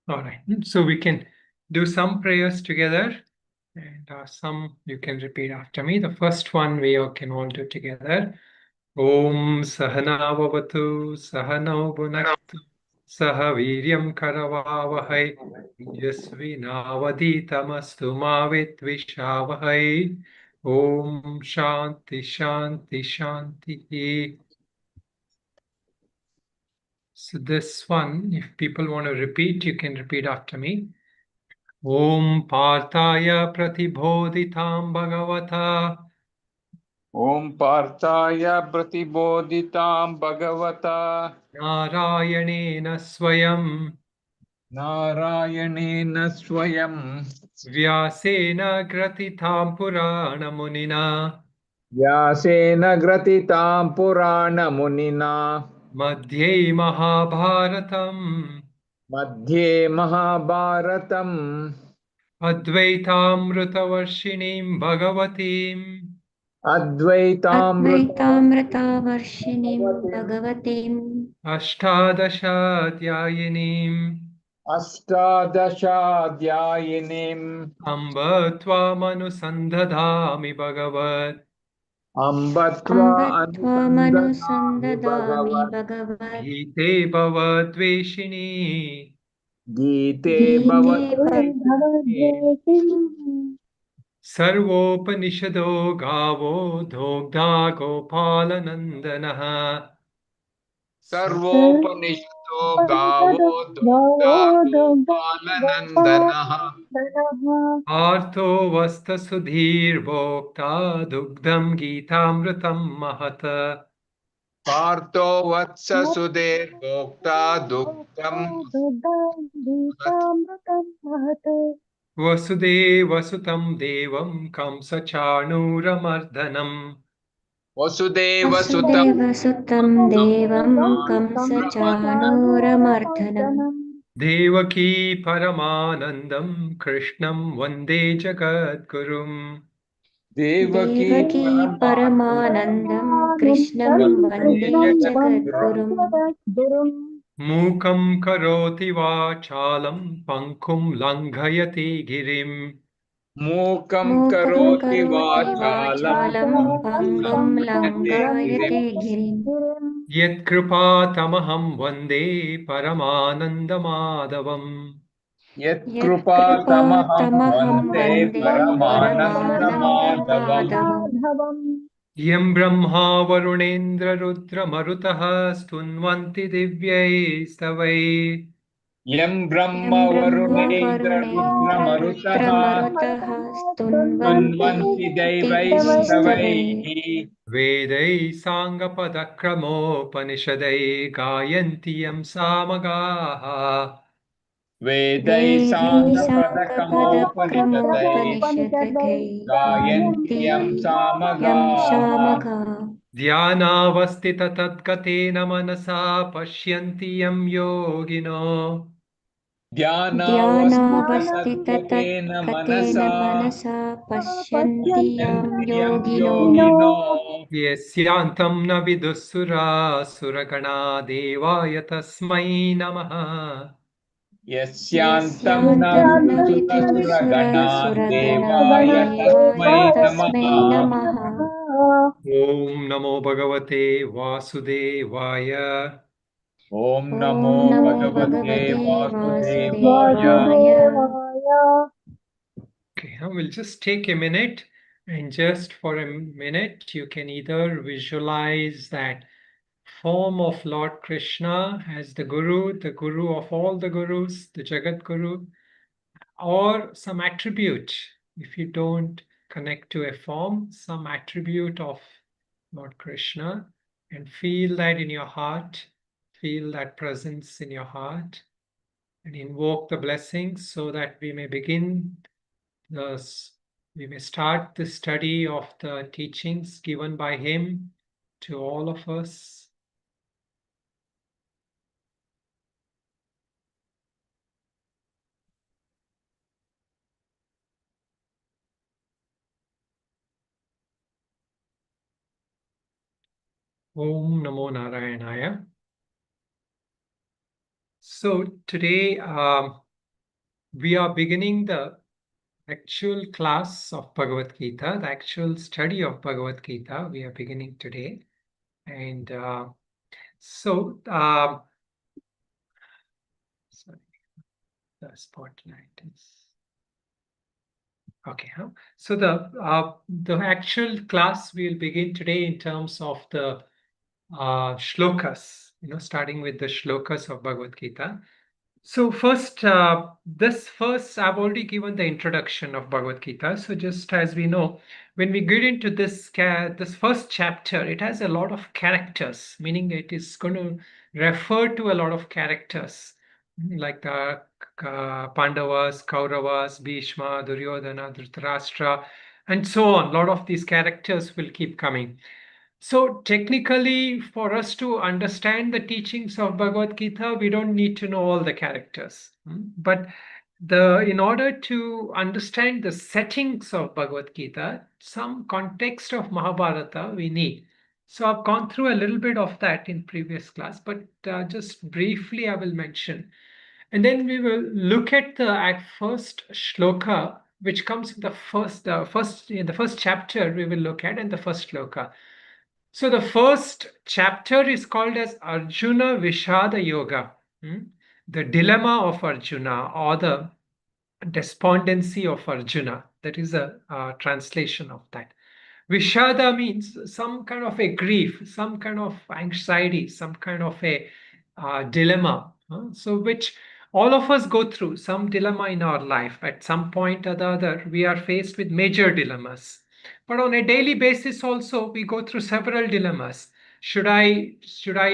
All right. So we can do some prayers together, and some you can repeat after me. The first one we all can all do together. Om Sahana Vavatu Sahano Bhunaktu Saha Viryam Karavavahai Yasvinavaditamastu Ma Vitvishawahai. Om Shanti Shanti Shanti. So this one, if people want to repeat, you can repeat after me. Om Partaya Pratibodhitam Bhagavata Om Partaya Pratibodhitam Bhagavata Narayanena Swayam Narayanena Swayam Vyasena Gratitam Purana Munina Vyasena Gratitam Purana Munina Madhye Mahabharatam Madhye Mahabharatam Advaitamrutavarshinim Bhagavatim Advaitamrita Advaitamritavarshiniं Bhagavatim Ashtadashaധ്yayinim Ashtadashadhyayinim Amba Tvamanusandadhami Bhagavad Ambatva Anusandadhami Ambatvamanusandatami Bhagavat Bhagavad Gite Bhavatveshini Gite Gite Bhavatve Sarvopanishado Gavo Dogdha Gopalanandanaha Sarvopanishto Gavo Dugda Gopalanandanaha Artho Vasta Sudhir Bhokta Dugdham Gitamritam Mahata Partho Vatsa Sudher Bhokta Dugdam Vasudeva Sutam Devam Kamsa Chanuramardanam Vasudeva Sutam Vasudevasutam Devam Kamsachanuramardanam Devaki Paramanandam Krishnam Vande Jagadgurum Devaki Devaki Paramanandam Paramanandam Krishnam Vande Jagadgurum Mukam Karoti Vachalam Pankum Langhayati Girim Mukam Mukam Karoti Karoti Vachalam Vachalam Pangum Pangum Langayate Girim Langayate Girim Yet Kripa Tamaham Vande Paramanandamadavam Yat Yat Krupa Kripa Tamaham Tamaham Vande Vande Paramanandamadavam Paramanandamadavam Yam Brahma Varunendra Rudra Marutaha Stunvanti Divyai Stavai Yam Brahma Yam Brahma Varunendra Rudra Varunendra Marutaha Rudramarutaha Stunvanti Tunvanti Divyaistavai Devaisthavai Vedai Sangapadakramo Gayanti Yam Samagaha Vedai Vedai Sanga Padakamopanishadai Sankapadakramaupaniषदgai Gayanti Yam Gayanti Yam Samagaha Shamagha Dhyanavastita Tadgatena Manasa Pashyanti Yam Yogino Dhyanavastitatatgatena ध्यानावस्थिततत्कतेन Manasa मनसा पश्यन्ति Pashyanti यां Yam योगिनो Yogino Yasyantam na vidusura suragana devaya tasmai namaha. Yasyantam na यस्यान्तं न vidusutasura विदुः Devaya देवाय Tasmai तस्मै Namaha नमः Om Namo Bhagavate Vasudevaya. Om ॐ Namo नमो Bhagavate भगवते Vasudevaya वासुदेवाय Okay, now we'll just take a minute, and just for a minute, you can either visualize that form of Lord Krishna as the Guru of all the Gurus, the Jagat Guru, or some attribute. If you don't connect to a form, some attribute of Lord Krishna, and feel that in your heart, feel that presence in your heart, and invoke the blessings so that we may begin this. We may start the study of the teachings given by him to all of us. Om Namo Narayanaya. So today we are beginning the actual class of Bhagavad Gita, the actual study of Bhagavad Gita. We are beginning today. And so, sorry, the spotlight is. Okay, huh? So the actual class we'll begin today in terms of the shlokas, starting with the shlokas of Bhagavad Gita. So first, I've already given the introduction of Bhagavad Gita. So just as we know, when we get into this first chapter, it has a lot of characters, meaning it is going to refer to a lot of characters, like the Pandavas, Kauravas, Bhishma, Duryodhana, Dhritarashtra, and so on. A lot of these characters will keep coming. So technically, for us to understand the teachings of Bhagavad Gita, we don't need to know all the characters. But in order to understand the settings of Bhagavad Gita, some context of Mahabharata we need. So I've gone through a little bit of that in previous class, but just briefly I will mention. And then we will look at the first shloka, which comes in in the first chapter we will look at, and the first shloka. So the first chapter is called as Arjuna Vishada Yoga, the dilemma of Arjuna, or the despondency of Arjuna. That is a translation of that. Vishada means some kind of a grief, some kind of anxiety, some kind of a dilemma. So which all of us go through some dilemma in our life. At some point or the other, we are faced with major dilemmas. But on a daily basis also, we go through several dilemmas. Should I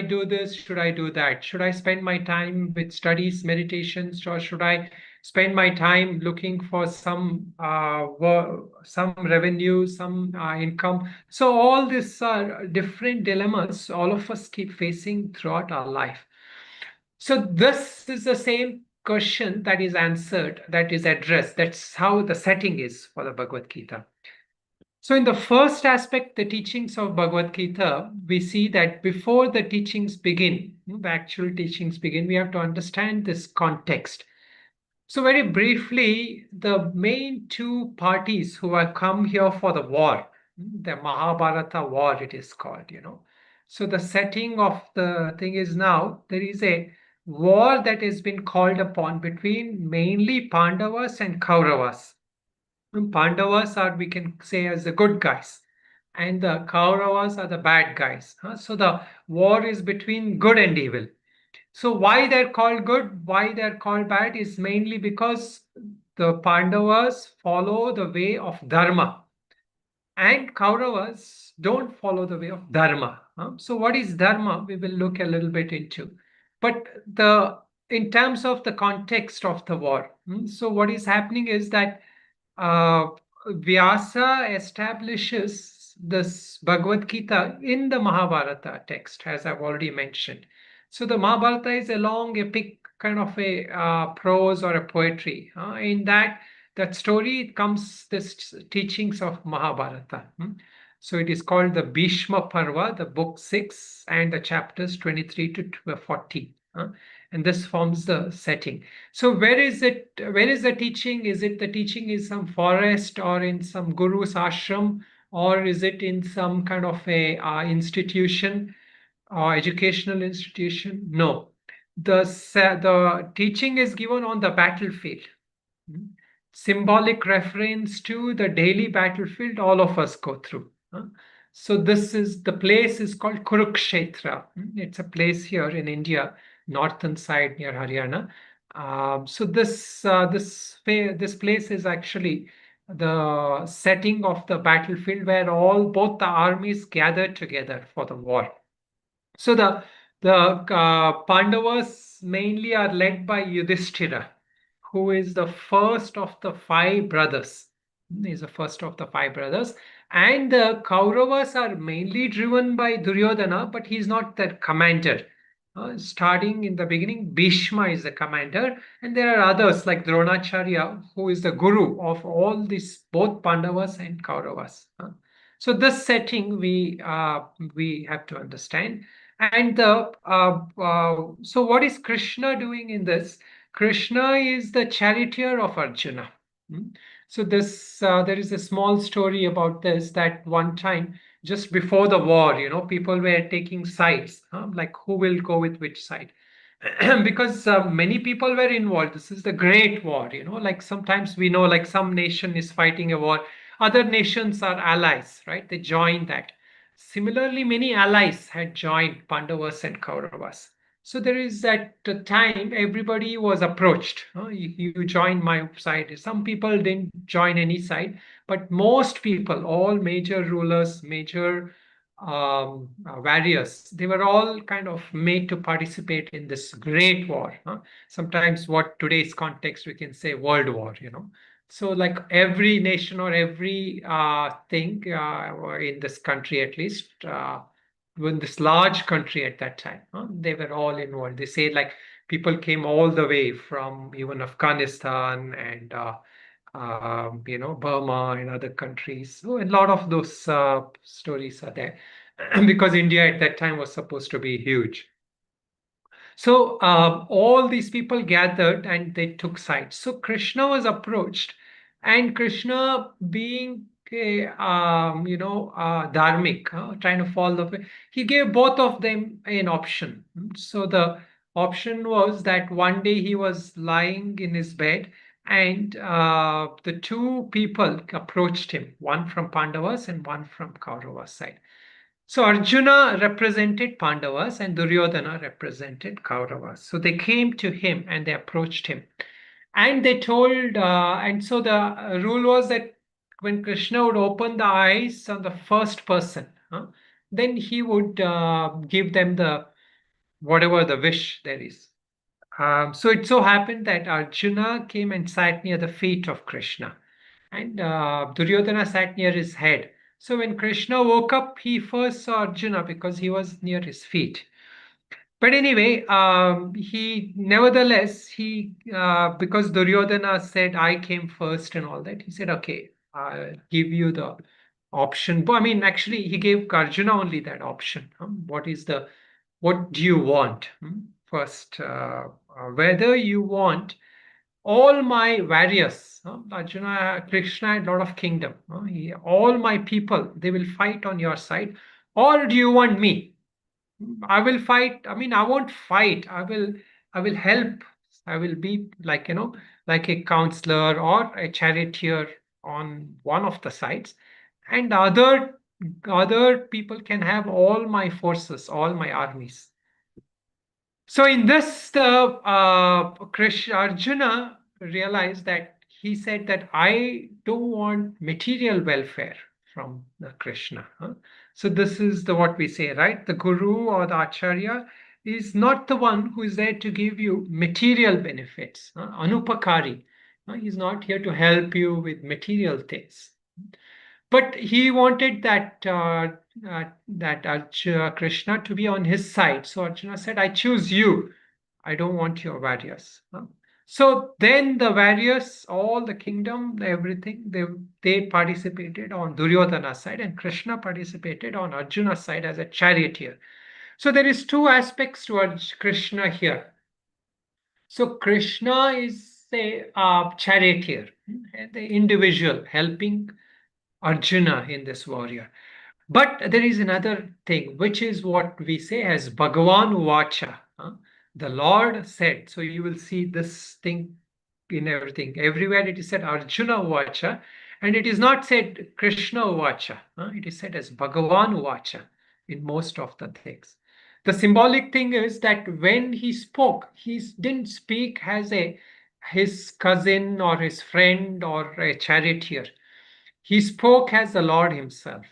do this? Should I do that? Should I spend my time with studies, meditations, or should I spend my time looking for some revenue, some income? So all these are different dilemmas all of us keep facing throughout our life. So this is the same question that is answered, that is addressed. That's how the setting is for the Bhagavad Gita. So in the first aspect, the teachings of Bhagavad Gita, we see that before the teachings begin, the actual teachings begin, we have to understand this context. So very briefly, the main two parties who have come here for the war, the Mahabharata war, it is called. So the setting of the thing is now there is a war that has been called upon between mainly Pandavas and Kauravas. Pandavas are, we can say, as the good guys, and the Kauravas are the bad guys. So the war is between good and evil. So why they're called good, why they're called bad is mainly because the Pandavas follow the way of Dharma and Kauravas don't follow the way of Dharma. So what is Dharma? We will look a little bit into. But in terms of the context of the war, so what is happening is that uh, Vyasa establishes this Bhagavad Gita in the Mahabharata text, as I've already mentioned. So the Mahabharata is a long epic kind of a prose or a poetry. In that story comes this teachings of Mahabharata. So it is called the Bhishma Parva, the book 6, and the chapters 23 to 40. And this forms the setting. So where is it? Where is the teaching? Is it the teaching in some forest or in some guru's ashram, or is it in some kind of a institution or educational institution? No, the teaching is given on the battlefield. Symbolic reference to the daily battlefield all of us go through. So the place is called Kurukshetra. It's a place here in India, northern side near Haryana. So this place is actually the setting of the battlefield where both the armies gather together for the war. So the Pandavas mainly are led by Yudhishthira, who is the first of the five brothers. He is the first of the five brothers. And the Kauravas are mainly driven by Duryodhana, but he's not the commander. Starting in the beginning, Bhishma is the commander, and there are others like Dronacharya, who is the guru of all these, both Pandavas and Kauravas. So this setting we have to understand. And so what is Krishna doing in this? Krishna is the charioteer of Arjuna. So there is a small story about this, that one time just before the war, people were taking sides, like who will go with which side. Because many people were involved. This is the great war, like sometimes we know, like some nation is fighting a war, other nations are allies, right? They join that. Similarly, many allies had joined Pandavas and Kauravas. So there is that time everybody was approached. You join my side. Some people didn't join any side, but most people, all major rulers, major warriors, they were all kind of made to participate in this great war. Sometimes what today's context we can say world war. So like every nation or every thing in this country at least, in this large country at that time, they were all involved. They say like people came all the way from even Afghanistan and Burma and other countries. So a lot of those stories are there because India at that time was supposed to be huge. So all these people gathered and they took sides. So Krishna was approached, and Krishna, being a dharmic, trying to follow the way, he gave both of them an option. So the option was that one day he was lying in his bed, and the two people approached him, one from Pandavas and one from Kauravas side. So Arjuna represented Pandavas and Duryodhana represented Kauravas. So they came to him and they approached him. And they told, and so the rule was that when Krishna would open the eyes on the first person, then he would give them the whatever the wish there is. So it so happened that Arjuna came and sat near the feet of Krishna, and Duryodhana sat near his head. So when Krishna woke up, he first saw Arjuna because he was near his feet. But anyway, he nevertheless he because Duryodhana said I came first and all that, he said, okay, I'll give you the option. But I mean, actually, he gave Arjuna only that option. What do you want? First, whether you want all my warriors, Arjuna, Krishna had a lot of kingdom. All my people, they will fight on your side, or do you want me? I will fight. I mean, I won't fight. I will help. I will be like, like a counselor or a charioteer on one of the sides, and other people can have all my forces, all my armies. So in this, the Arjuna realized that he said that I don't want material welfare from the Krishna. So this is the what we say, right? The guru or the acharya is not the one who is there to give you material benefits. Anupakari. He's not here to help you with material things. But he wanted that Krishna to be on his side. So Arjuna said, I choose you. I don't want your warriors. So then the warriors, all the kingdom, everything, they participated on Duryodhana's side, and Krishna participated on Arjuna's side as a charioteer. So there is two aspects to Krishna here. So Krishna is a charioteer, the individual helping Arjuna in this warrior. But there is another thing, which is what we say as Bhagavan Vacha. The Lord said. So you will see this thing in everything. Everywhere it is said Arjuna Vacha, and it is not said Krishna Vacha. It is said as Bhagavan Vacha in most of the things. The symbolic thing is that when he spoke, he didn't speak as his cousin or his friend or a charioteer. He spoke as the Lord himself.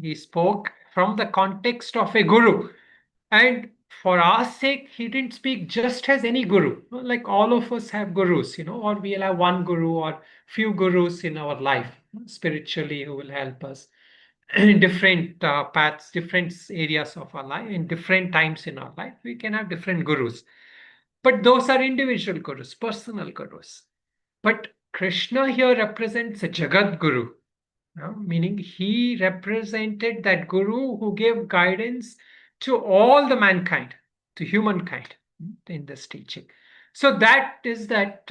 He spoke from the context of a guru. And for our sake, he didn't speak just as any guru. Like all of us have gurus, or we'll have one guru or few gurus in our life, spiritually, who will help us in different paths, different areas of our life, in different times in our life. We can have different gurus. But those are individual gurus, personal gurus. But Krishna here represents a Jagat Guru, meaning he represented that guru who gave guidance to all the mankind, to humankind in this teaching. So that is that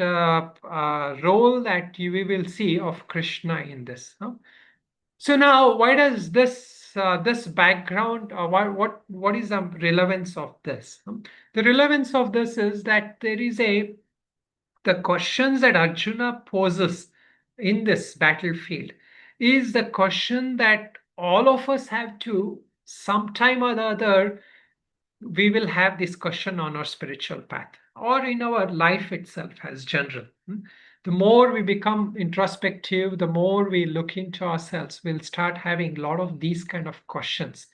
role that we will see of Krishna in this. So now, why does this background, what is the relevance of this? The relevance of this is that there is the questions that Arjuna poses in this battlefield is the question that all of us have to sometime or the other we will have this question on our spiritual path or in our life itself as general. The more we become introspective, the more we look into ourselves, we'll start having a lot of these kind of questions.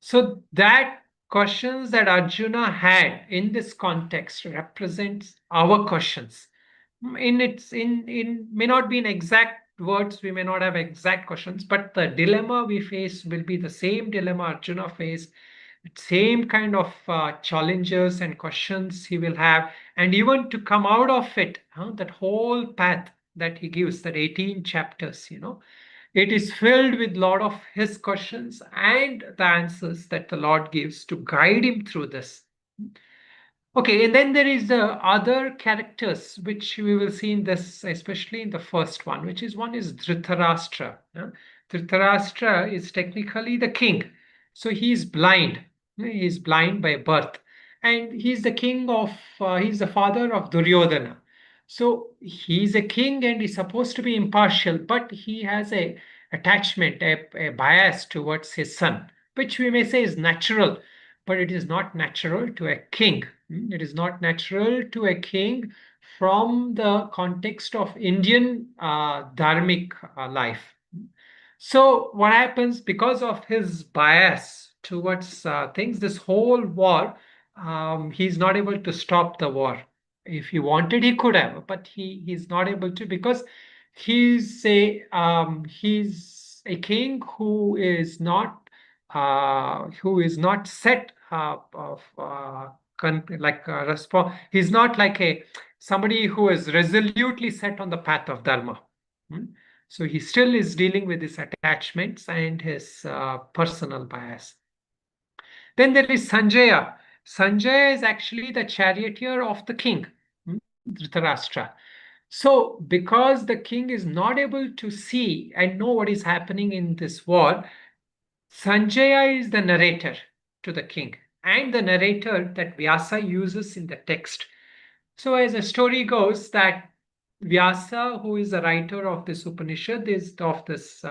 So that questions that Arjuna had in this context represents our questions. In may not be in exact words, we may not have exact questions, but the dilemma we face will be the same dilemma Arjuna faced, same kind of challenges and questions he will have, and even to come out of it, that whole path that he gives, that 18 chapters, it is filled with a lot of his questions and the answers that the Lord gives to guide him through this. Okay, and then there is the other characters which we will see in this, especially in the first one, which is one is Dhritarashtra. Dhritarashtra is technically the king, so he is blind. He is blind by birth, and he's the king of. He's the father of Duryodhana. So he's a king and he's supposed to be impartial, but he has a attachment, a bias towards his son, which we may say is natural, but it is not natural to a king. It is not natural to a king from the context of Indian dharmic life. So what happens because of his bias towards things, this whole war, he's not able to stop the war. If he wanted, he could have, but he's not able to because he's a king who is not set of like response. He's not like a somebody who is resolutely set on the path of dharma. Hmm? So he still is dealing with his attachments and his personal bias. Then there is Sanjaya. Sanjaya is actually the charioteer of the king, Dhritarashtra. So because the king is not able to see and know what is happening in this war, Sanjaya is the narrator to the king and the narrator that Vyasa uses in the text. So as the story goes that Vyasa, who is the writer of this Upanishad, of this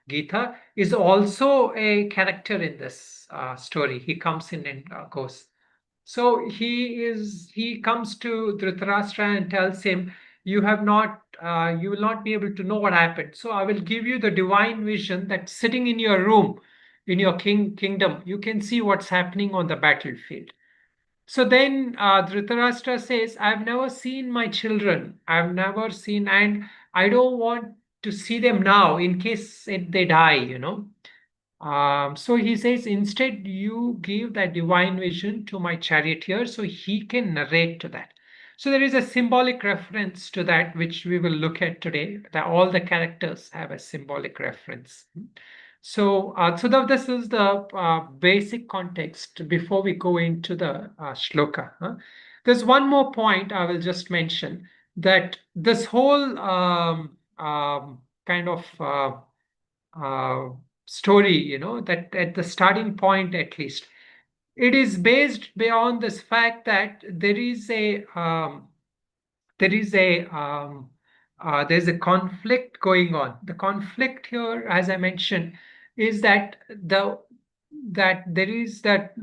Gita, is also a character in this story. He comes in and goes. So he comes to Dhritarashtra and tells him, you will not be able to know what happened. So I will give you the divine vision that sitting in your room, in your kingdom, you can see what's happening on the battlefield. So then Dhritarashtra says, I've never seen my children. I've never seen, and I don't want to see them now in case they die. So he says, instead, you give that divine vision to my charioteer so he can narrate to that. So there is a symbolic reference to that, which we will look at today. That all the characters have a symbolic reference. So, this is the basic context before we go into the shloka. There's one more point I will just mention that this whole kind of story, that at the starting point at least, it is based beyond this fact that there's a conflict going on. The conflict here, as I mentioned, is that there is that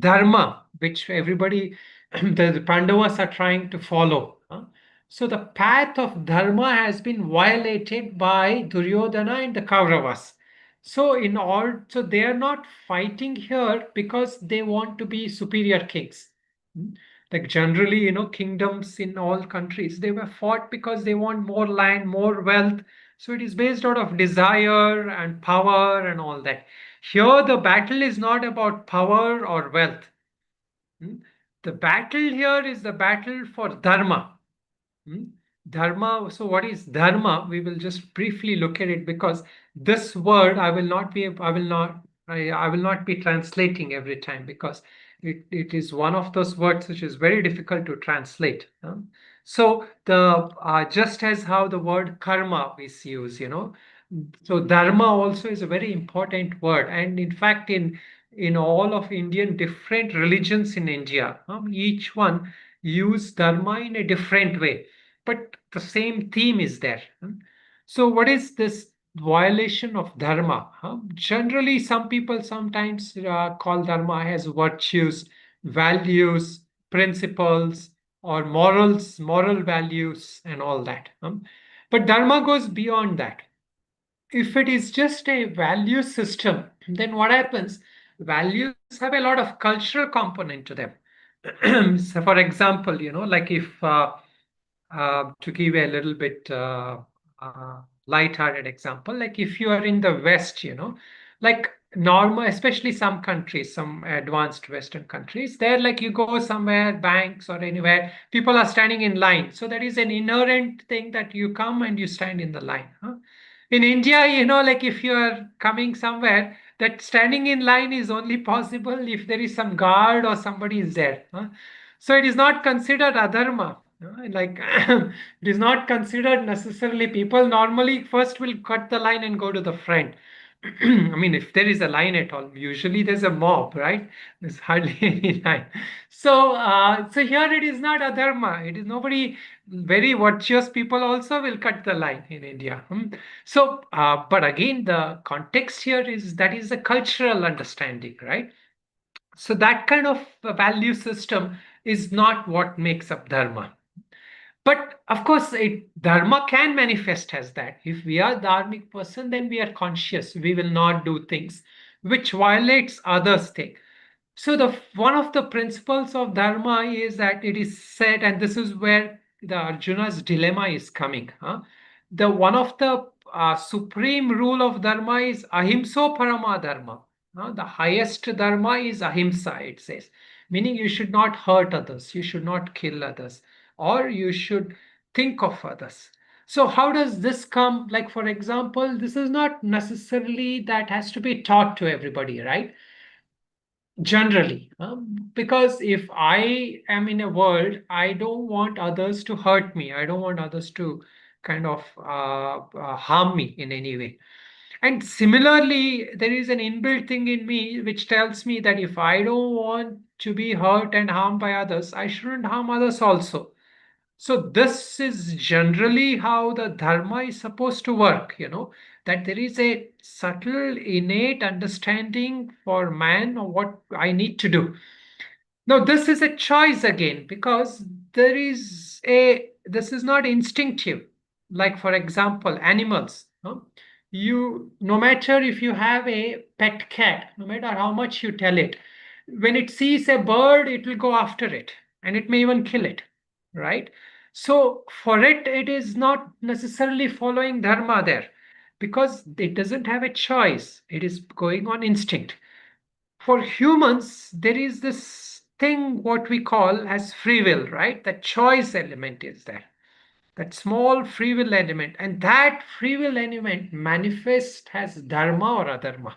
dharma which everybody, the Pandavas are trying to follow. So the path of dharma has been violated by Duryodhana and the Kauravas. So they are not fighting here because they want to be superior kings. Like generally, kingdoms in all countries, they were fought because they want more land, more wealth. So it is based out of desire and power and all that. Here, the battle is not about power or wealth. The battle here is the battle for dharma. Dharma. So what is dharma? We will just briefly look at it because this word I will not be translating every time because It is one of those words which is very difficult to translate. So the just as how the word karma is used, so dharma also is a very important word, and in fact, in all of Indian different religions in India, each one use dharma in a different way, but the same theme is there. So what is this violation of dharma? Generally, some people sometimes call dharma as virtues, values, principles, or morals, moral values, and all that. But dharma goes beyond that. If it is just a value system, then what happens? Values have a lot of cultural component to them. So, for example, like if to give a little bit light-hearted example, like if you are in the West, like normal, especially some countries, some advanced Western countries, there like you go somewhere, banks or anywhere, people are standing in line. So that is an inherent thing that you come and you stand in the line. In India, like if you are coming somewhere, that standing in line is only possible if there is some guard or somebody is there. So it is not considered adharma. Like it is not considered necessarily. People normally first will cut the line and go to the front. I mean, if there is a line at all, usually there's a mob, right? There's hardly any line. So here it is not adharma. It is nobody. Very virtuous people also will cut the line in India. So, but again, the context here is that is a cultural understanding, right? So that kind of value system is not what makes up dharma. But of course, dharma can manifest as that. If we are dharmic person, then we are conscious. We will not do things which violates others' thing. So the one of the principles of dharma is that it is said, and this is where the Arjuna's dilemma is coming. The one of the supreme rule of dharma is ahimso parama dharma. The highest dharma is ahimsa, it says, meaning you should not hurt others, you should not kill others, or you should think of others. So how does this come? Like for example, this is not necessarily that has to be taught to everybody, right? Generally, because if I am in a world, I don't want others to hurt me, I don't want others to kind of harm me in any way. And similarly, there is an inbuilt thing in me which tells me that if I don't want to be hurt and harmed by others, I shouldn't harm others also. So this is generally how the dharma is supposed to work, that there is a subtle innate understanding for man of what I need to do. Now this is a choice again, because this is not instinctive. Like for example, animals. No matter if you have a pet cat, no matter how much you tell it, when it sees a bird, it will go after it and it may even kill it, right? So for it, it is not necessarily following dharma there, because it doesn't have a choice. It is going on instinct. For humans, there is this thing what we call as free will, right? The choice element is there. That small free will element, and that free will element manifests as dharma or adharma.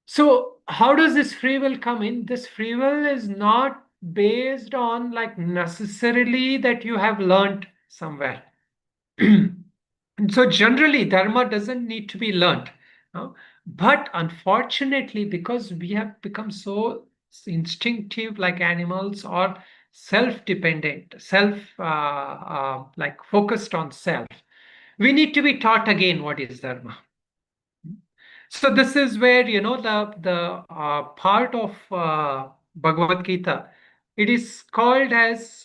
So how does this free will come in? This free will is not based on like necessarily that you have learned somewhere. So generally, dharma doesn't need to be learned. But unfortunately, because we have become so instinctive like animals, or self-dependent, like focused on self, we need to be taught again what is dharma. So this is where the part of Bhagavad Gita. It is called as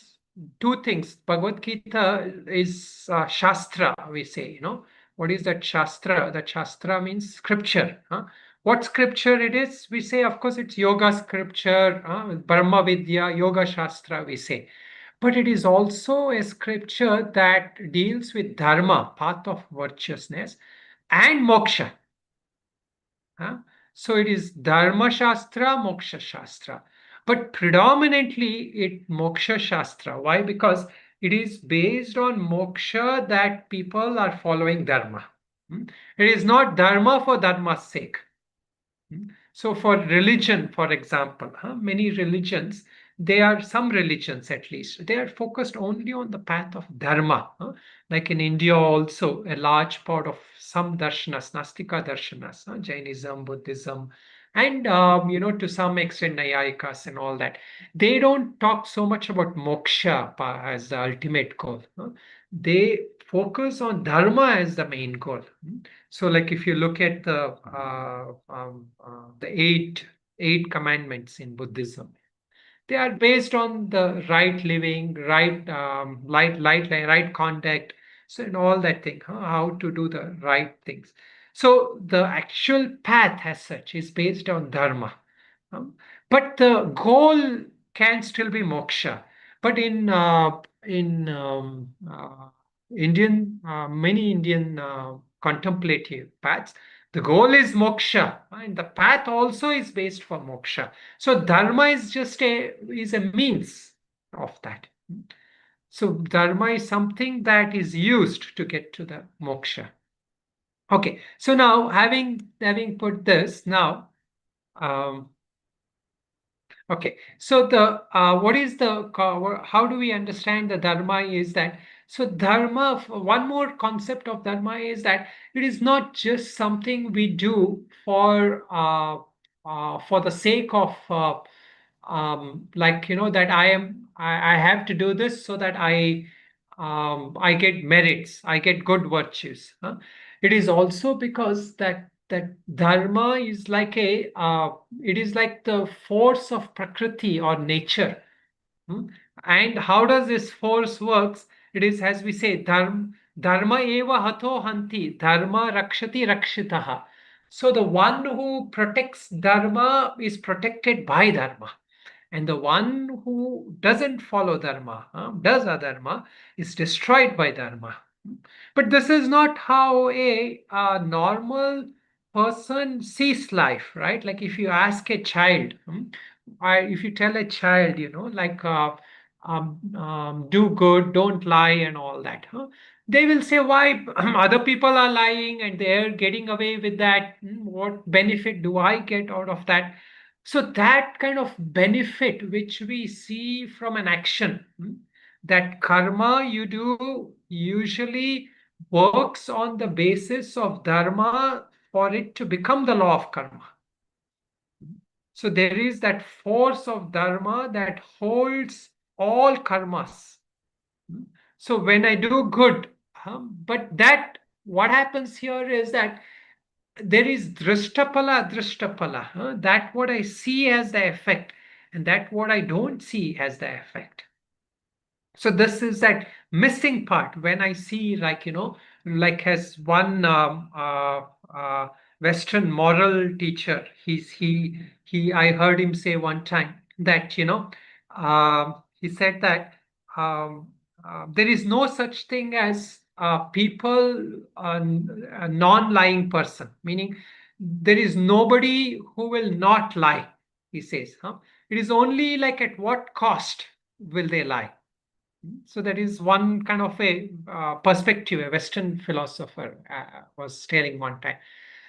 two things. Bhagavad Gita is Shastra. We say, what is that Shastra? That Shastra means scripture. What scripture it is? We say, of course, it's Yoga scripture, Brahma Vidya, Yoga Shastra. We say, but it is also a scripture that deals with dharma, path of virtuousness, and moksha. So it is Dharma Shastra, Moksha Shastra. But predominantly it Moksha Shastra. Why? Because it is based on moksha that people are following Dharma. It is not Dharma for Dharma's sake. So for religion, for example, many religions, some religions at least, they are focused only on the path of dharma. Like in India also, a large part of some darshanas, Nastika darshanas, Jainism, Buddhism, and to some extent Nayayikas and all that, they don't talk so much about moksha as the ultimate goal. They focus on dharma as the main goal. So, like if you look at the eight commandments in Buddhism, they are based on the right living, right conduct, so and all that thing, how to do the right things. So the actual path as such is based on dharma. Um, but the goal can still be moksha. But in many Indian contemplative paths, the goal is moksha, and the path also is based for moksha. So dharma is just a means of that. So dharma is something that is used to get to the moksha. Okay, so now having put this now. Um, Okay, so what is how do we understand the dharma is that, so dharma, one more concept of dharma is that it is not just something we do for the sake of like that I have to do this so that I get merits, I get good virtues. It is also because that dharma is like it is like the force of prakriti or nature. Hmm? And how does this force works? It is, as we say, dharma eva hatho hanti, dharma rakshati rakshitaha. So the one who protects dharma is protected by dharma. And the one who doesn't follow dharma, does adharma, is destroyed by dharma. But this is not how a normal person sees life, right? Like if you ask a child, if you tell a child, like do good, don't lie, and all that, they will say, why other people are lying and they're getting away with that? What benefit do I get out of that? So that kind of benefit which we see from an action, that karma you do usually works on the basis of dharma for it to become the law of karma. So there is that force of dharma that holds all karmas. So when I do good, but that what happens here is that there is drishtapala, drishtapala. That what I see as the effect, and that what I don't see as the effect. So this is that missing part when I see, like like as one Western moral teacher, he I heard him say one time that he said that um, there is no such thing as people a non-lying person, meaning there is nobody who will not lie. He says, it is only like at what cost will they lie. So that is one kind of a perspective a Western philosopher was telling one time.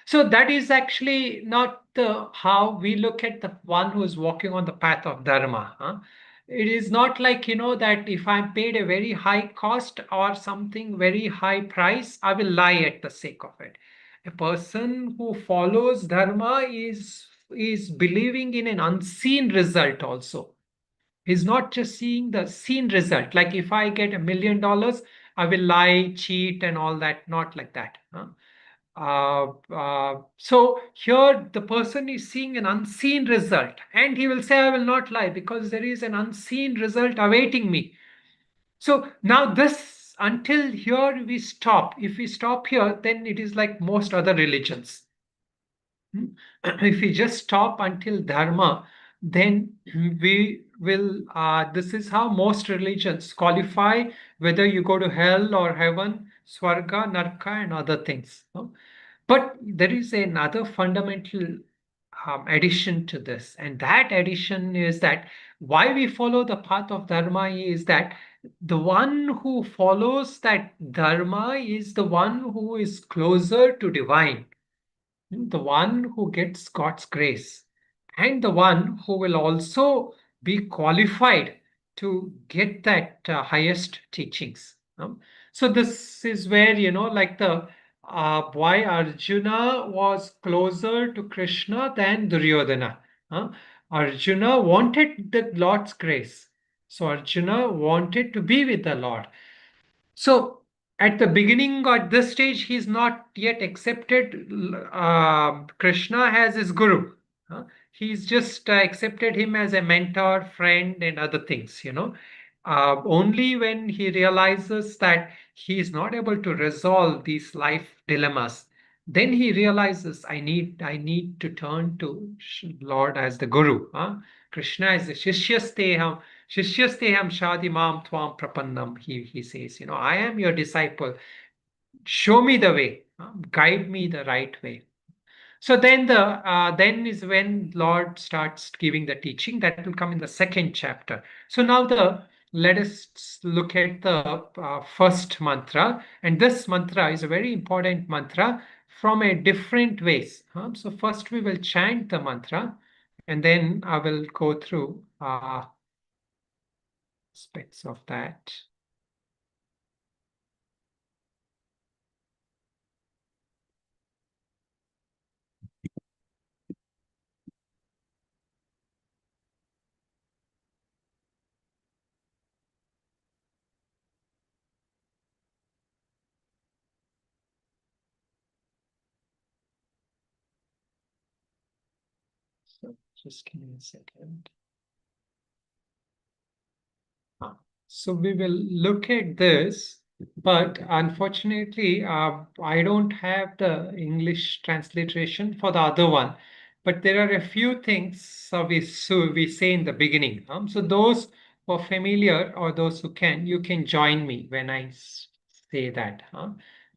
So that is actually not the how we look at the one who is walking on the path of dharma. It is not like that if I'm paid a very high cost or something very high price, I will lie at the sake of it. A person who follows dharma is believing in an unseen result also. He's not just seeing the seen result. Like if I get $1 million, I will lie, cheat, and all that. Not like that. So here the person is seeing an unseen result, and he will say, I will not lie because there is an unseen result awaiting me. So now this, until here we stop. If we stop here, then it is like most other religions. If we just stop until dharma, then we will, this is how most religions qualify whether you go to hell or heaven, swarga, narka, and other things. But there is another fundamental addition to this, and that addition is that why we follow the path of dharma is that the one who follows that dharma is the one who is closer to divine. the one who gets God's grace, and the one who will also be qualified to get that highest teachings. So this is where, like the why Arjuna was closer to Krishna than Duryodhana. Arjuna wanted the Lord's grace. So Arjuna wanted to be with the Lord. So at the beginning, at this stage, he's not yet accepted Krishna as his guru. He's just accepted him as a mentor, friend, and other things. Only when he realizes that he is not able to resolve these life dilemmas, then he realizes I need to turn to Lord as the guru. Krishna is the Shishyasteham Shishyasteham Shadimam Tvam Prapannam. He says, I am your disciple. Show me the way. Guide me the right way. So then is when Lord starts giving the teaching. That will come in the second chapter. So now let us look at the first mantra, and this mantra is a very important mantra from a different ways. So first we will chant the mantra, and then I will go through aspects of that. So just give me a second. So we will look at this, but unfortunately, I don't have the English transliteration for the other one. But there are a few things we say in the beginning. So those who are familiar or those who can, you can join me when I say that.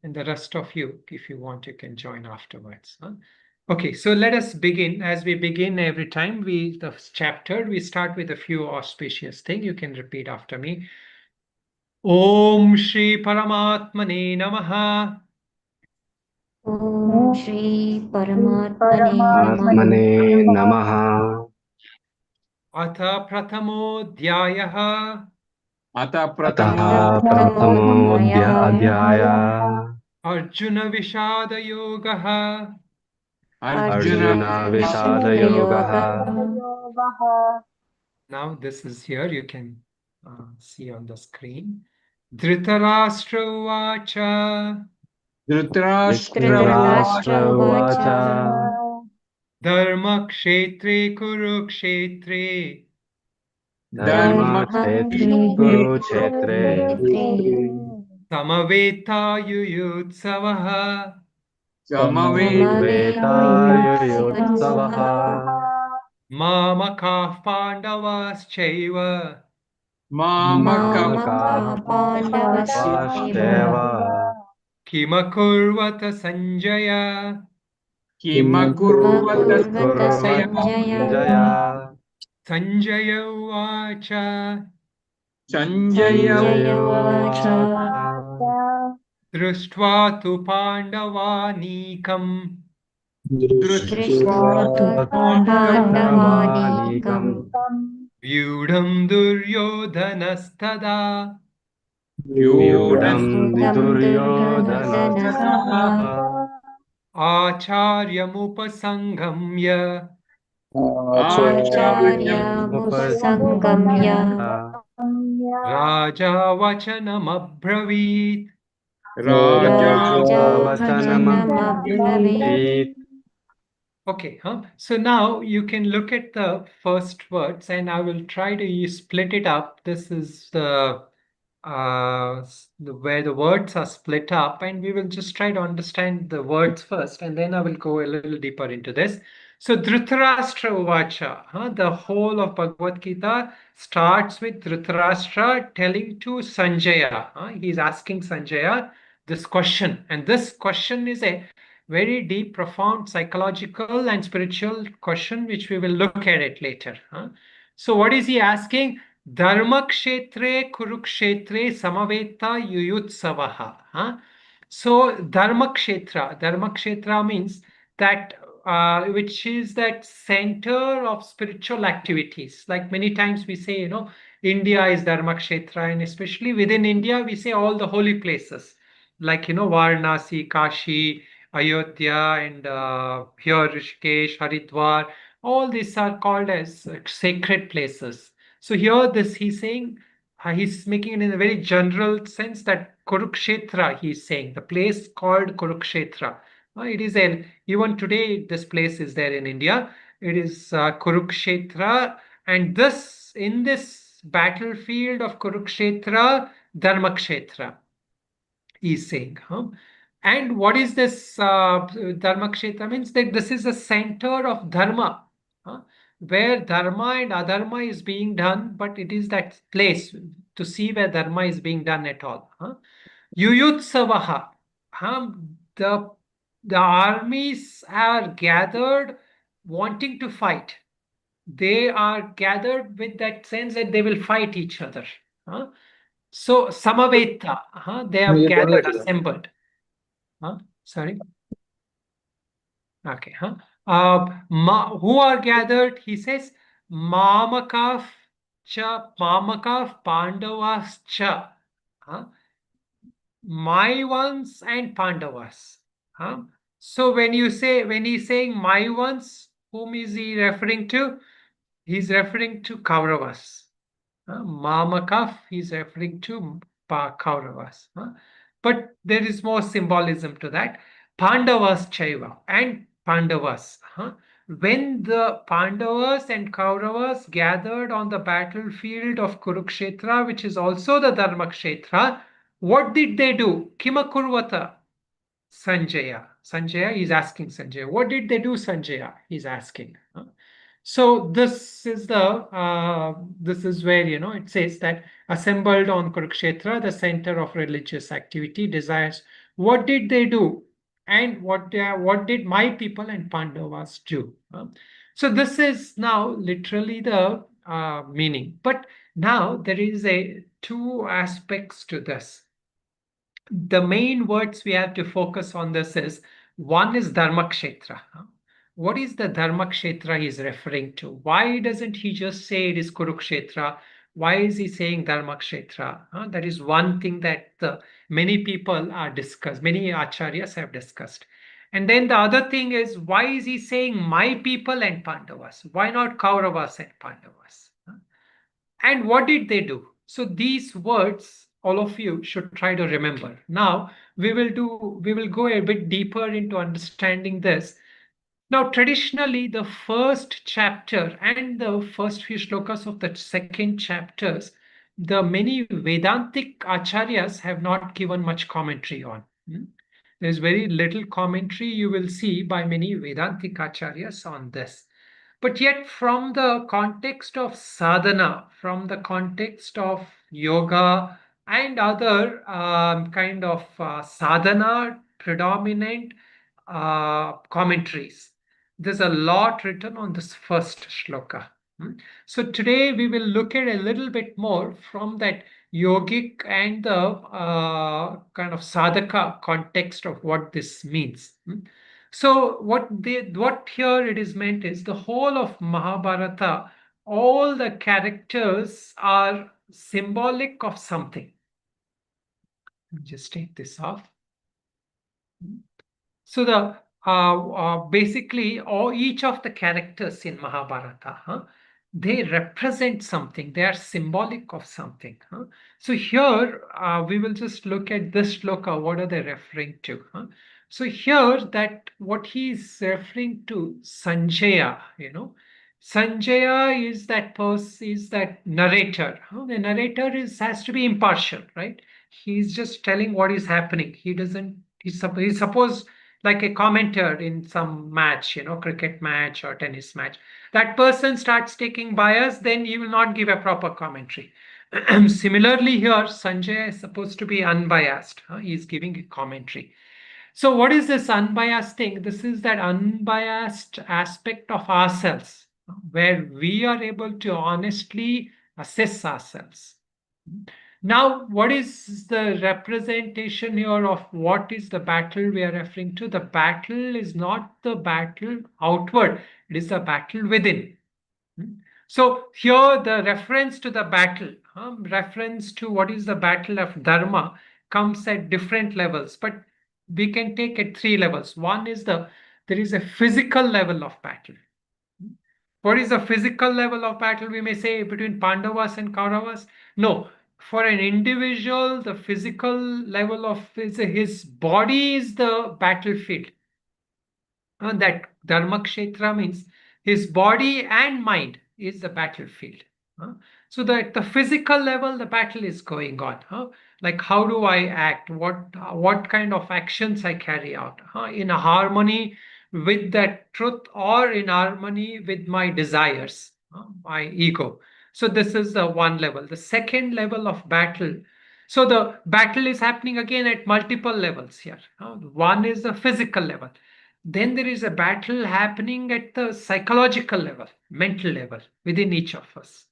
And the rest of you, if you want, you can join afterwards. Okay, so let us begin. As we begin every time the chapter, we start with a few auspicious things. You can repeat after me. Om Shri Paramatmane Namaha. ॐ श्री परमात्मने नमः आत्मने नमः Atha Prathamodhyayah अथ अतः प्रथमोऽध्यायः प्रथमोऽध्याय Arjuna Vishada Yogaha. Arjun विषादयोगः विषादयोगः Now this is here, you can see on the screen. Dhritarashtra Uvacha Dhritarashtra Dhritarashtra उवाच Dharma Kshetre Kurukshetre धर्मक्षेत्रे कुरुक्षेत्रे Samaveta Yuyutsavaha समवेतायुयोत्सवः Mamakah Pandavaschaiva मामकाः पाण्डवश्चैव पाश्चैव Kimakurvata Sanjaya किमकुर्वत कुर्वत कुर्वत Sanjay जय Sanjaya Uvacha Sanjay Sanjay उवाच Drishtva tu Pandavanīkam दृष्ट्वा तु पाण्डवानीकम् पाण्डवानीकम् Vyudham Duryodhanastada व्यूढम् यूढं दुर्योधनस्तथा दुर्योधनस्तथा Acharyamupasanghamya आचार्यमुपसङ्गम्य Raja Vachanamabravīt. Raja Raja वचनमब्रवीत् वचनमब्रवीत् Okay, so now you can look at the first words, and I will try to split it up. This is where the words are split up, and we will just try to understand the words first, and then I will go a little deeper into this. So Dhritarashtra Uvacha, the whole of Bhagavad Gita starts with Dhritarashtra telling to Sanjaya. He's asking Sanjaya this question, and this question is a very deep, profound psychological and spiritual question, which we will look at it later. So what is he asking? Dharma kshetre kurukshetre samaveta yuyutsavaha. So dharma kshetra means that which is that center of spiritual activities. Like many times we say, India is Dharmakshetra, and especially within India, we say all the holy places, like, Varanasi, Kashi, Ayodhya, and here Rishikesh, Haridwar. All these are called as sacred places. So here, this he's saying, he's making it in a very general sense that Kurukshetra, he's saying, the place called Kurukshetra. It is even today, this place is there in India. It is Kurukshetra, and in this battlefield of Kurukshetra, Dharmakshetra, he's saying. And what is this Dharmakshetra? Means that this is a center of Dharma, where Dharma and Adharma is being done, but it is that place to see where Dharma is being done at all. Yuyutsavaha. The the armies are gathered wanting to fight. They are gathered with that sense that they will fight each other. So Samaveta, they have gathered, assembled. Sorry. Okay. Who are gathered? He says, Mamakav cha, Mamakav Pandavas cha. My ones and Pandavas. So when he's saying my ones, whom is he referring to? He's referring to Kauravas. Mamakaf, he's referring to Kauravas. But there is more symbolism to that. Pandavas Chaiva and Pandavas. When the Pandavas and Kauravas gathered on the battlefield of Kurukshetra, which is also the Dharmakshetra, what did they do? Kimakurvata Sanjaya. Sanjaya is asking Sanjaya. What did they do, Sanjaya? He's asking. So this is where it says that assembled on Kurukshetra, the center of religious activity, desires. What did they do, and what did my people and Pandavas do? So this is now literally the meaning. But now there is two aspects to this. The main words we have to focus on this is, one is Dharmakshetra. What is the Dharmakshetra he's referring to? Why doesn't he just say it is Kurukshetra? Why is he saying Dharmakshetra? That is one thing that many people are discussed, many acharyas have discussed. And then the other thing is, why is he saying my people and Pandavas? Why not Kauravas and Pandavas? And what did they do? So these words, all of you should try to remember. Now we will go a bit deeper into understanding this. Now, traditionally, the first chapter and the first few shlokas of the second chapters, the many Vedantic acharyas have not given much commentary on. There's very little commentary you will see by many Vedantic acharyas on this. But yet, from the context of sadhana, from the context of yoga and other kind of sadhana predominant commentaries, there's a lot written on this first shloka. So today we will look at a little bit more from that yogic and the kind of sadhaka context of what this means. So what here it is meant is the whole of Mahabharata, all the characters are symbolic of something. Let me just take this off. So basically each of the characters in Mahabharata, they represent something. They are symbolic of something. So here we will just look at this shloka. What are they referring to? So here that what he is referring to, Sanjaya, Sanjaya is that narrator. The narrator has to be impartial, right? He's just telling what is happening. He's supposed like a commentator in some match, cricket match or tennis match. That person starts taking bias, then he will not give a proper commentary. Similarly here, Sanjay is supposed to be unbiased. He is giving a commentary. So what is this unbiased thing? This is that unbiased aspect of ourselves, where we are able to honestly assess ourselves. Now, what is the representation here of what is the battle we are referring to? The battle is not the battle outward, it is the battle within. So here the reference to the battle, reference to what is the battle of dharma comes at different levels, but we can take at three levels. One is there is a physical level of battle. What is the physical level of battle, we may say, between Pandavas and Kauravas? No. For an individual, the physical level of his body is the battlefield. That Dharma Kshetra means his body and mind is the battlefield. So that at the physical level, the battle is going on. Like how do I act? What kind of actions I carry out? In a harmony with that truth or in harmony with my desires, my ego. So this is the one level. The second level of battle. So the battle is happening again at multiple levels here. One is the physical level. Then there is a battle happening at the psychological level, mental level within each of us.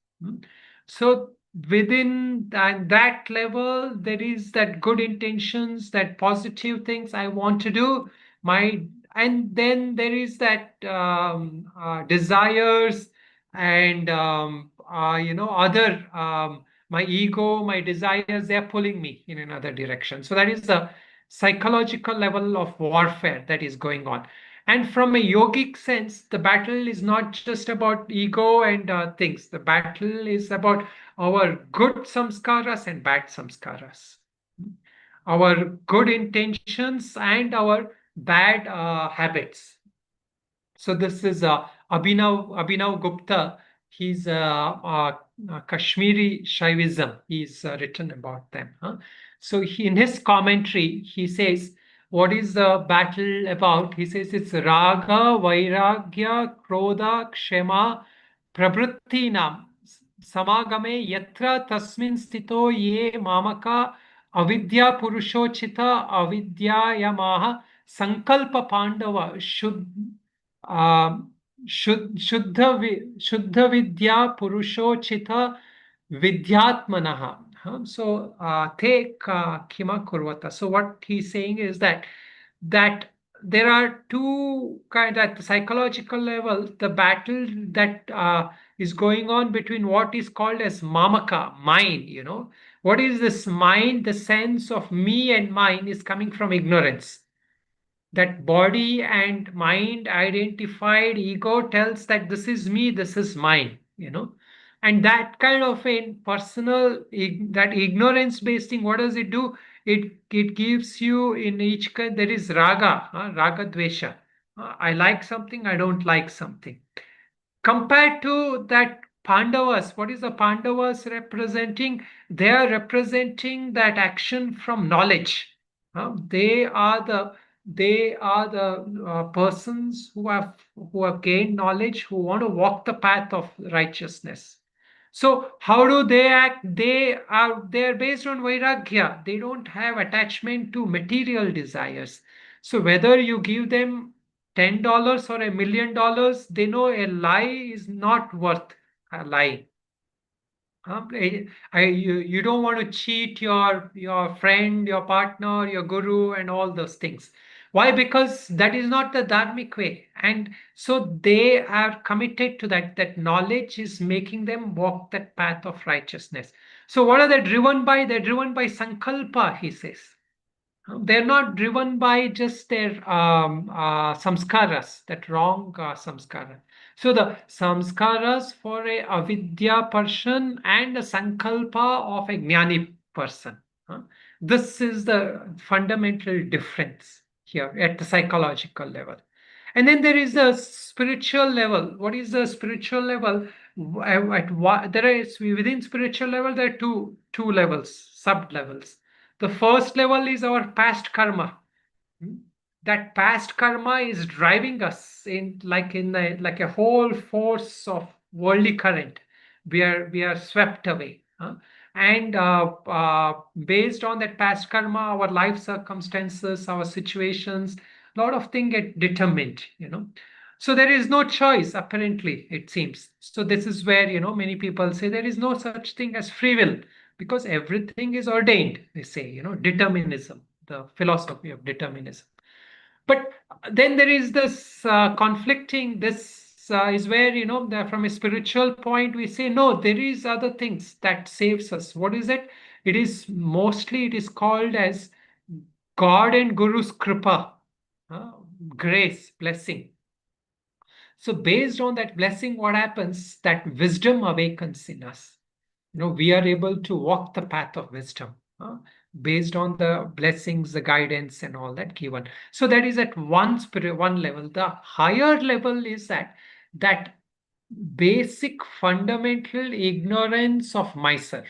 So within that level, there is that good intentions, that positive things I want to do. And then there is that desires and other my ego, my desires, they're pulling me in another direction. So that is the psychological level of warfare that is going on. And from a yogic sense, the battle is not just about ego and things. The battle is about our good samskaras and bad samskaras, our good intentions and our bad habits. So this is Abhinav Gupta. He's Kashmiri Shaivism. He's written about them. So in his commentary, he says, what is the battle about? He says it's Raga, Vairagya, Krodha, Kshema, Prabhrithinam, Samagame, Yatra Tasmin Stito Ye Mamaka, Avidya Purushochita, Avidya Yamaha, Sankalpa Pandava, Shuddha Vidya Purushochita Vidyatmanaha. So take Kima Kurvata. So what he's saying is that there are two kind at the psychological level, the battle that is going on between what is called as mamaka, mind, What is this mind? The sense of me and mine is coming from ignorance. That body and mind identified ego tells that this is me, this is mine, and that kind of a personal that ignorance based thing, what does it do? It gives you in each kind there is raga, raga dvesha. I like something, I don't like something. Compared to that Pandavas, what is the Pandavas representing? They are representing that action from knowledge. They are the persons who have gained knowledge, who want to walk the path of righteousness. So how do they act? They are based on vairagya. They don't have attachment to material desires. So whether you give them $10 or $1,000,000, they know a lie is not worth a lie. You don't want to cheat your friend, your partner, your guru, and all those things. Why? Because that is not the dharmic way. And so they are committed to that. That knowledge is making them walk that path of righteousness. So what are they driven by? They're driven by sankalpa, he says. They're not driven by just their samskaras, that wrong samskara. So the samskaras for a avidya person and a sankalpa of a jnani person. This is the fundamental difference here at the psychological level. And then there is the spiritual level. What is the spiritual level? There is within spiritual level there are two levels, sub levels. The first level is our past karma. That past karma is driving us in like a whole force of worldly current. We are swept away. And based on that past karma, our life circumstances, our situations, a lot of things get determined. So there is no choice, apparently, it seems. So this is where, many people say there is no such thing as free will. because everything is ordained, they say, determinism, the philosophy of determinism. But then there is this conflicting, this is where, from a spiritual point, we say, no, there is other things that saves us. What is it? It is called as God and Guru's kripa, uh, grace, blessing. So based on that blessing, what happens? That wisdom awakens in us. We are able to walk the path of wisdom based on the blessings, the guidance, and all that given. So that is at one level. The higher level is that basic fundamental ignorance of myself.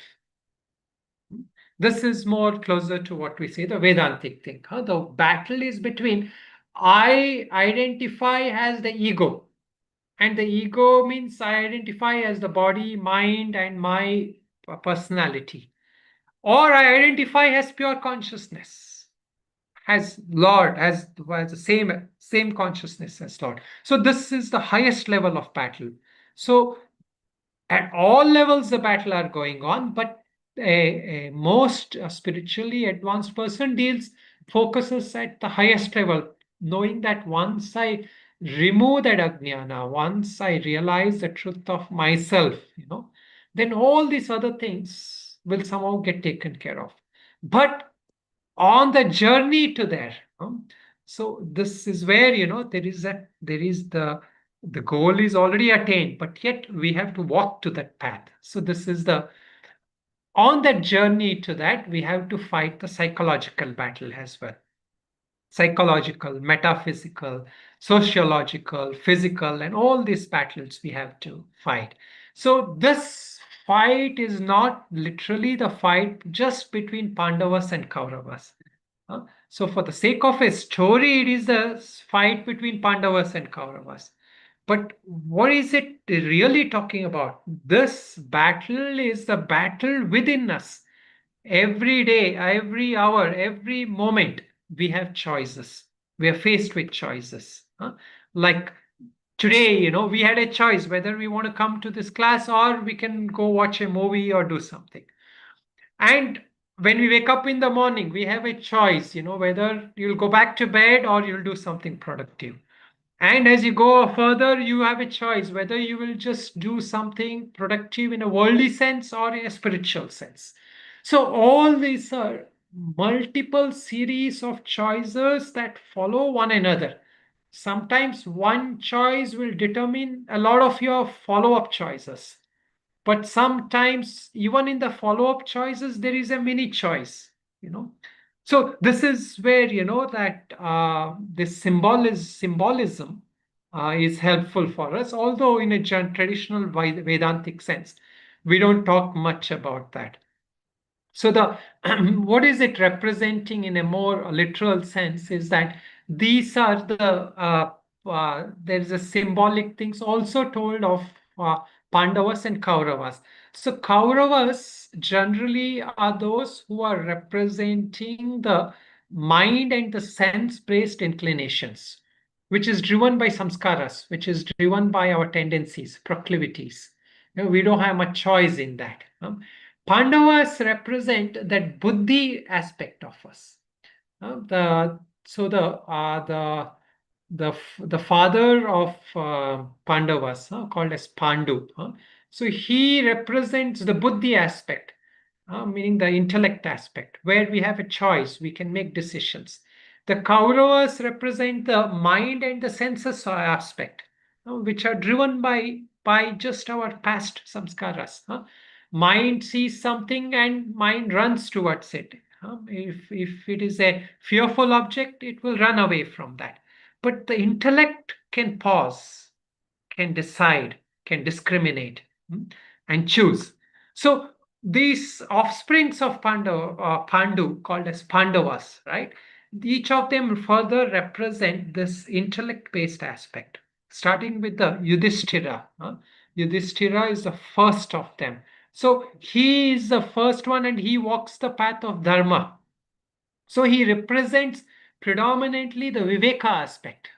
This is more closer to what we say the Vedantic thing. The battle is between I identify as the ego. And the ego means I identify as the body, mind, and my personality. Or I identify as pure consciousness, as Lord, as the same consciousness as Lord. So this is the highest level of battle. So at all levels the battle are going on, but a most spiritually advanced person focuses at the highest level, knowing that once I remove that ajnana, once I realize the truth of myself, then all these other things will somehow get taken care of. But on the journey to there, so this is where there is the goal is already attained, but yet we have to walk to that path. So this is on that journey to that, we have to fight the psychological battle as well. Psychological, metaphysical, sociological, physical, and all these battles we have to fight. So this fight is not literally the fight just between Pandavas and Kauravas. So for the sake of a story, it is the fight between Pandavas and Kauravas. But what is it really talking about? This battle is the battle within us. Every day, every hour, every moment, we have choices. We are faced with choices. Like today, we had a choice whether we want to come to this class or we can go watch a movie or do something. And when we wake up in the morning, we have a choice, whether you'll go back to bed or you'll do something productive. And as you go further, you have a choice whether you will just do something productive in a worldly sense or in a spiritual sense. So all these are multiple series of choices that follow one another. Sometimes one choice will determine a lot of your follow-up choices. But sometimes even in the follow-up choices, there is a mini choice, So this is where, that this symbolism is helpful for us, although in a traditional Vedantic sense, we don't talk much about that. So the what is it representing in a more literal sense is that these are there is a symbolic things also told of Pandavas and Kauravas. So Kauravas generally are those who are representing the mind and the sense-based inclinations, which is driven by samskaras, which is driven by our tendencies, proclivities. We don't have much choice in that. Pandavas represent that buddhi aspect of us. The father of Pandavas, called as Pandu. So he represents the buddhi aspect, meaning the intellect aspect, where we have a choice, we can make decisions. The Kauravas represent the mind and the senses aspect, which are driven by just our past samskaras. Mind sees something and mind runs towards it. If it is a fearful object, it will run away from that. But the intellect can pause, can decide, can discriminate, and choose. So these offsprings of Pandu, called as Pandavas, right? Each of them further represent this intellect-based aspect, starting with the Yudhishthira. Yudhishthira is the first of them. So he is the first one and he walks the path of Dharma. So he represents predominantly the Viveka aspect.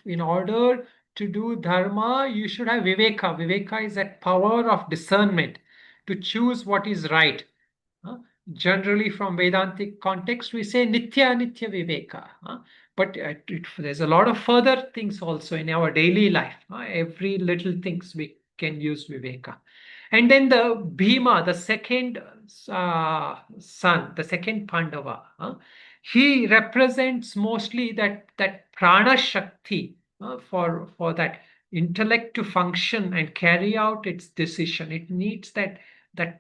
In order to do Dharma, you should have Viveka. Viveka is that power of discernment to choose what is right. Generally, from Vedantic context, we say Nitya Nitya Viveka. But there's a lot of further things also in our daily life. Every little things we can use Viveka. And then the Bhima, the second son, the second Pandava, he represents mostly that prana shakti for that intellect to function and carry out its decision. It needs that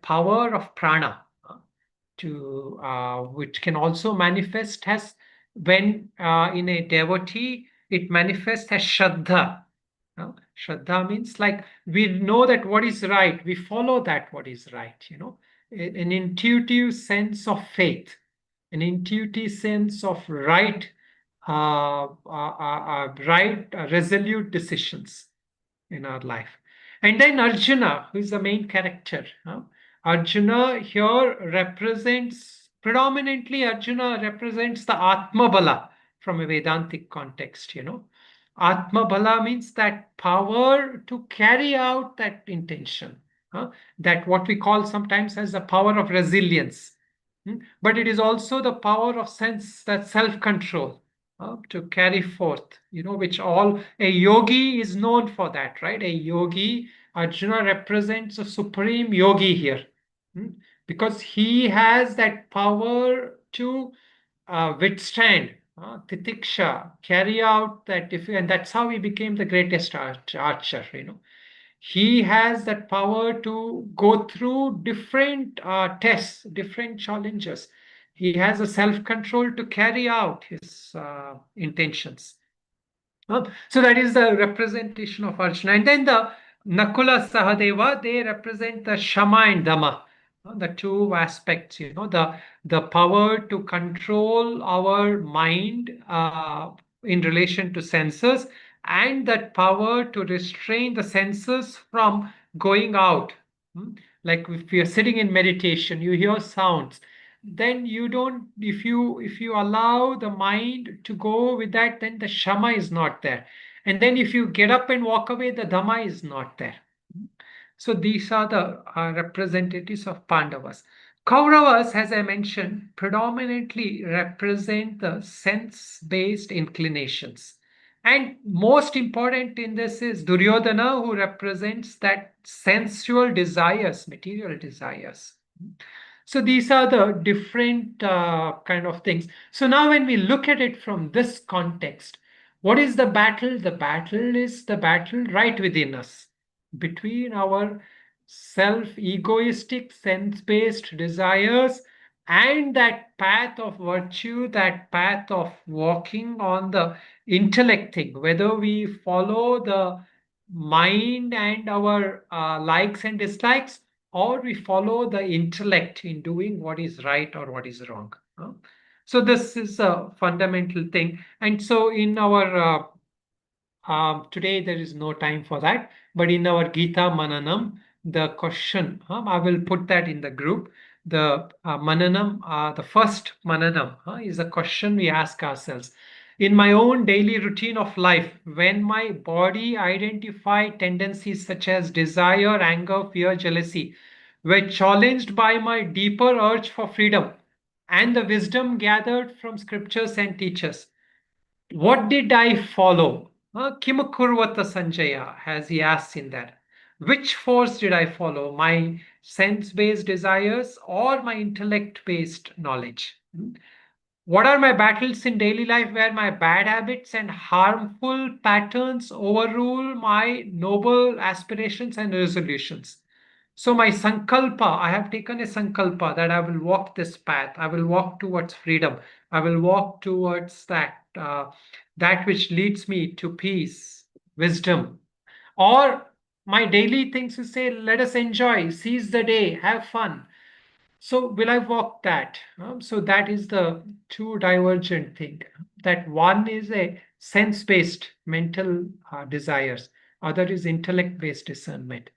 power of prana to which can also manifest as when in a devotee it manifests as Shraddha. Shraddha means like we know that what is right, we follow that what is right, an intuitive sense of faith, an intuitive sense of right, resolute decisions in our life. And then Arjuna, who is the main character. Arjuna here predominantly Arjuna represents the Atma Bala from a Vedantic context, Atma Bala means that power to carry out that intention, that what we call sometimes as the power of resilience. But it is also the power of sense, that self-control to carry forth, which all a yogi is known for that, right? A yogi, Arjuna represents a supreme yogi here, because he has that power to withstand titiksha, carry out that, and that's how he became the greatest archer, He has that power to go through different tests, different challenges. He has a self-control to carry out his intentions. So that is the representation of Arjuna. And then the Nakula Sahadeva, they represent the Shama and Dama, the two aspects, the power to control our mind in relation to senses, and that power to restrain the senses from going out. Like if you're sitting in meditation, you hear sounds, then you don't, if you allow the mind to go with that, then the shama is not there, and then if you get up and walk away, the dhamma is not there. So these are the representatives of Pandavas. Kauravas, as I mentioned, predominantly represent the sense-based inclinations. And most important in this is Duryodhana, who represents that sensual desires, material desires. So these are the different kind of things. So now when we look at it from this context, what is the battle? The battle is the battle right within us, between our self-egoistic, sense-based desires and that path of virtue, that path of walking on the intellect thing, whether we follow the mind and our likes and dislikes, or we follow the intellect in doing what is right or what is wrong. So this is a fundamental thing. And so in our today there is no time for that, but in our Gita Mananam, the question, I will put that in the group. The Mananam, the first Mananam is a question we ask ourselves. In my own daily routine of life, when my body identify tendencies such as desire, anger, fear, jealousy, were challenged by my deeper urge for freedom and the wisdom gathered from scriptures and teachers, what did I follow? Kimakurvata Sanjaya, as he asks in that. Which force did I follow? My sense based desires or my intellect based knowledge? What are my battles in daily life where my bad habits and harmful patterns overrule my noble aspirations and resolutions? So my sankalpa, I have taken a sankalpa that I will walk this path. I will walk towards freedom. I will walk towards that which leads me to peace, wisdom. Or my daily things to say, let us enjoy, seize the day, have fun. So will I walk that? So that is the two divergent thing. That one is a sense-based mental desires, other is intellect-based discernment.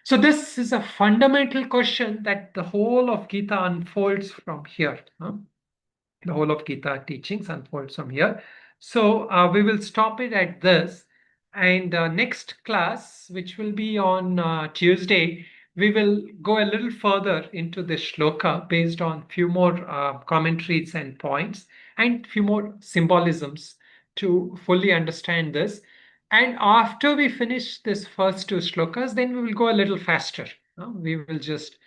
So this is a fundamental question that the whole of Gita unfolds from here. The whole of Gita teachings unfolds from here. So we will stop it at this. And next class, which will be on Tuesday, we will go a little further into the shloka based on few more commentaries and points and few more symbolisms to fully understand this. And after we finish this first two shlokas, then we will go a little faster. We will just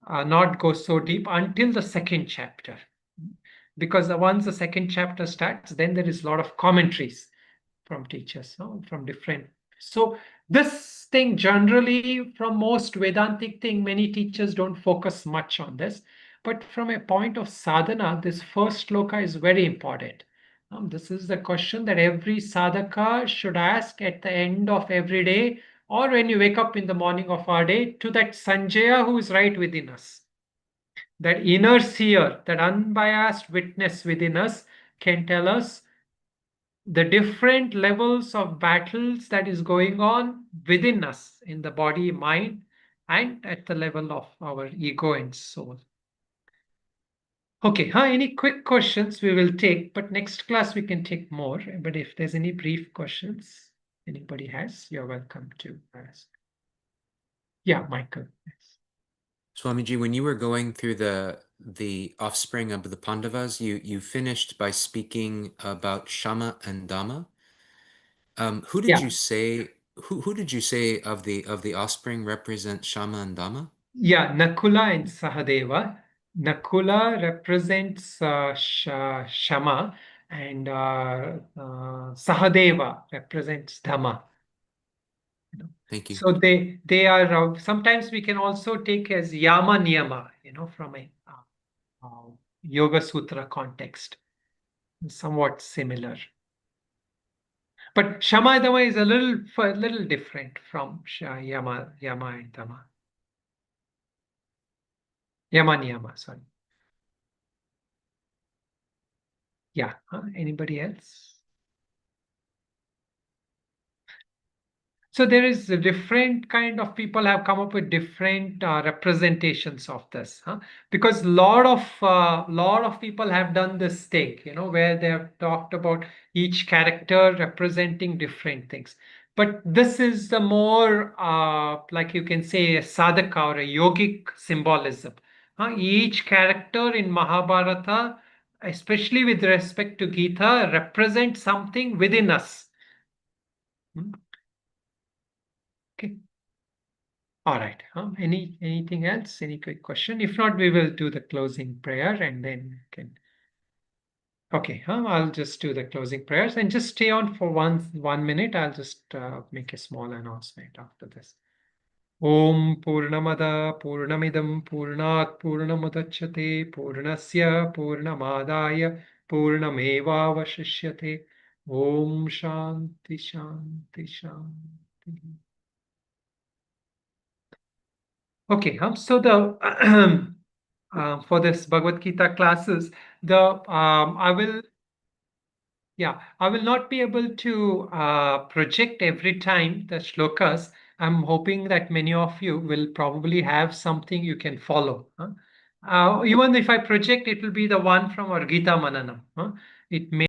not go so deep until the second chapter. Because once the second chapter starts, then there is a lot of commentaries from teachers, from different. So this thing generally, from most Vedantic thing, many teachers don't focus much on this. But from a point of sadhana, this first shloka is very important. This is the question that every sadhaka should ask at the end of every day, or when you wake up in the morning of our day, to that Sanjaya who is right within us. That inner seer, that unbiased witness within us can tell us the different levels of battles that is going on within us in the body, mind, and at the level of our ego and soul. Okay, any quick questions we will take, but next class we can take more. But if there's any brief questions anybody has, you're welcome to ask. Yeah, Michael. Yes. Swamiji, when you were going through the offspring of the Pandavas, you finished by speaking about Shama and Dhamma. Who did you say of the offspring represent Shama and Dhamma? Yeah, Nakula and Sahadeva. Nakula represents Shama, and Sahadeva represents Dhamma. Thank you. So they are sometimes we can also take as Yama Niyama, from a Yoga Sutra context, somewhat similar. But Shama and Dhamma is a little different from Yama and Dhamma. Yama Niyama, sorry. Yeah, anybody else? So there is a different kind of people have come up with different representations of this, because lot of people have done this thing, where they have talked about each character representing different things. But this is the more like you can say a sadhaka or a yogic symbolism. Each character in Mahabharata, especially with respect to Gita, represents something within us. Okay. All right. Anything else? Any quick question? If not, we will do the closing prayer and then we can. Okay. I'll just do the closing prayers and just stay on for 1 minute. I'll just make a small announcement after this. Om Purnamada Purnamidam Purnat Purnamudachyate Purnasya Purnamadaya Purnameva Vashishyate. Om Shanti Shanti Shanti. Okay, so the for this Bhagavad Gita classes, I will not be able to project every time the shlokas. I'm hoping that many of you will probably have something you can follow. Even if I project, it will be the one from our Gita Mananam. It may